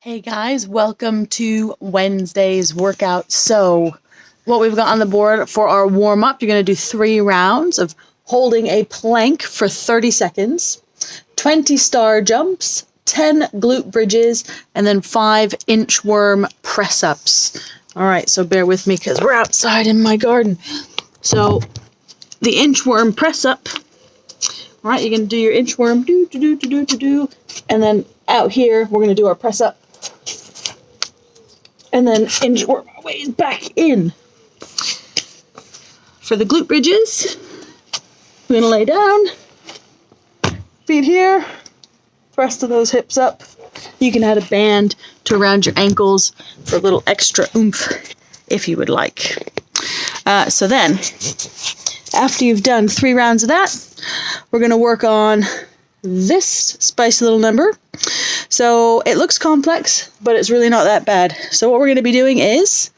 Hey guys, welcome to Wednesday's workout. So what we've got on the board for our warm-up, you're going to do 3 rounds of holding a plank for 30 seconds, 20 star jumps, 10 glute bridges, and then 5 inchworm press-ups. All right, so bear with me because we're outside in my garden. So the inchworm press-up, all right, you're going to do your inchworm, and then out here, we're going to do our press-up. And then inchworm our way back in. For the glute bridges, we're going to lay down, feet here, rest of those hips up. You can add a band to around your ankles for a little extra oomph if you would like. So then, after you've done 3 rounds of that, we're going to work on this spicy little number. So it looks complex, but it's really not that bad. So what we're going to be doing is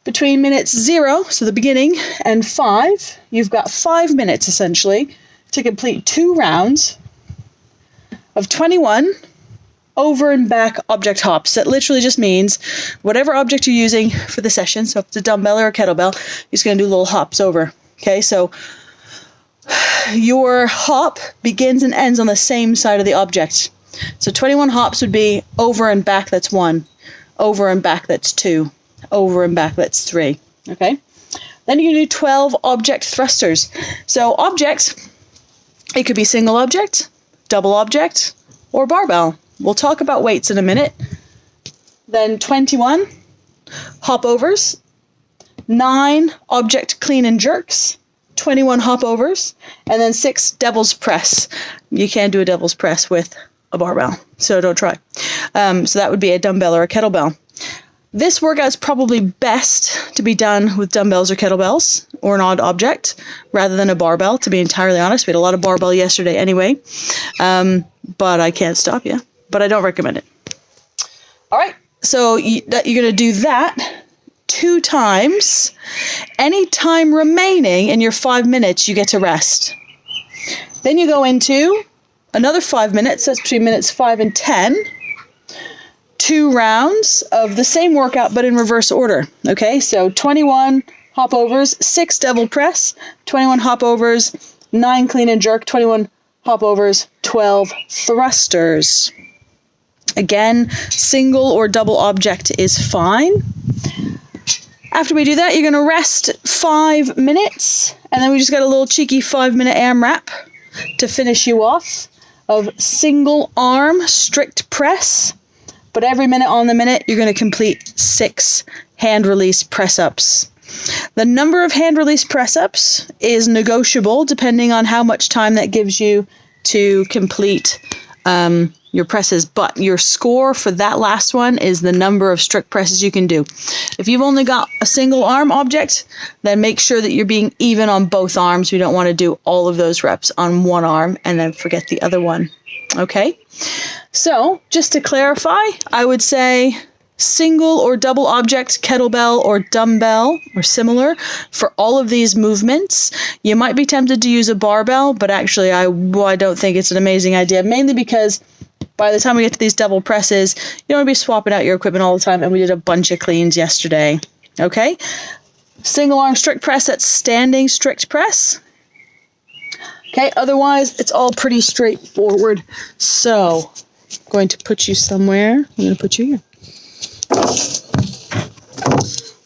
between minutes 0, so the beginning, and 5, you've got 5 minutes essentially to complete 2 rounds of 21 over and back object hops. That literally just means whatever object you're using for the session, so if it's a dumbbell or a kettlebell, you're just going to do little hops over. Okay, so your hop begins and ends on the same side of the object. So 21 hops would be over and back, that's 1. Over and back, that's 2. Over and back, that's 3. Okay? Then you can do 12 object thrusters. So objects, it could be single object, double object, or barbell. We'll talk about weights in a minute. Then 21 hop overs, 9 object clean and jerks, 21 hop overs, and then 6 devil's press. You can't do a devil's press with a barbell, so don't try. So that would be a dumbbell or a kettlebell. This workout is probably best to be done with dumbbells or kettlebells or an odd object rather than a barbell, to be entirely honest. We had a lot of barbell yesterday anyway, but I can't stop you. But I don't recommend it. All right, so you're going to do that 2 times. Any time remaining in your 5 minutes, you get to rest. Then you go into another 5 minutes, that's between minutes 5 and 10, 2 rounds of the same workout but in reverse order. Okay, so 21 hop overs, 6 devil press, 21 hop overs, 9 clean and jerk, 21 hop overs, 12 thrusters. Again, single or double object is fine. After we do that, you're going to rest 5 minutes, and then we just got a little cheeky 5-minute AMRAP to finish you off of single arm strict press, but every minute on the minute, you're going to complete 6 hand release press ups. The number of hand release press ups is negotiable depending on how much time that gives you to complete your presses, but your score for that last one is the number of strict presses you can do. If you've only got a single arm object, then make sure that you're being even on both arms. We don't want to do all of those reps on one arm and then forget the other one. Okay? So, just to clarify, I would say single or double object, kettlebell or dumbbell or similar for all of these movements. You might be tempted to use a barbell, but actually I don't think it's an amazing idea, mainly because by the time we get to these double presses, you don't want to be swapping out your equipment all the time, and we did a bunch of cleans yesterday. Okay? Single arm strict press, that's standing strict press. Okay, otherwise, it's all pretty straightforward. So, I'm going to put you somewhere. I'm going to put you here.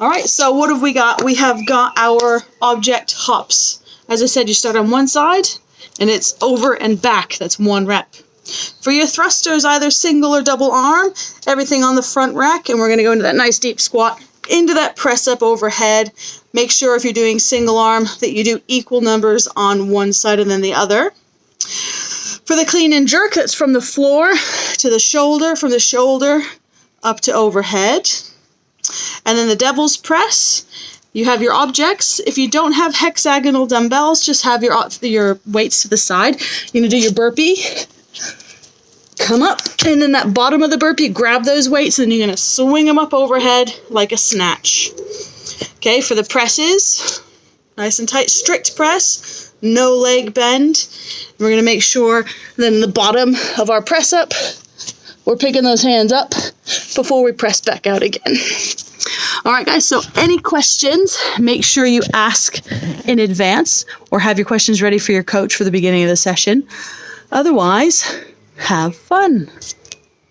All right, so what have we got? We have got our object hops. As I said, you start on one side, and it's over and back. That's 1 rep. For your thrusters, either single or double arm, everything on the front rack, and we're going to go into that nice deep squat, into that press up overhead. Make sure if you're doing single arm that you do equal numbers on one side and then the other. For the clean and jerk, that's from the floor to the shoulder, from the shoulder up to overhead. And then the devil's press, you have your objects. If you don't have hexagonal dumbbells, just have your weights to the side. You're going to do your burpee. Come up, and in that bottom of the burpee, grab those weights, and you're going to swing them up overhead like a snatch. Okay, for the presses, nice and tight, strict press, no leg bend. We're going to make sure then the bottom of our press up, we're picking those hands up before we press back out again. All right, guys, so any questions, make sure you ask in advance or have your questions ready for your coach for the beginning of the session. Otherwise, have fun.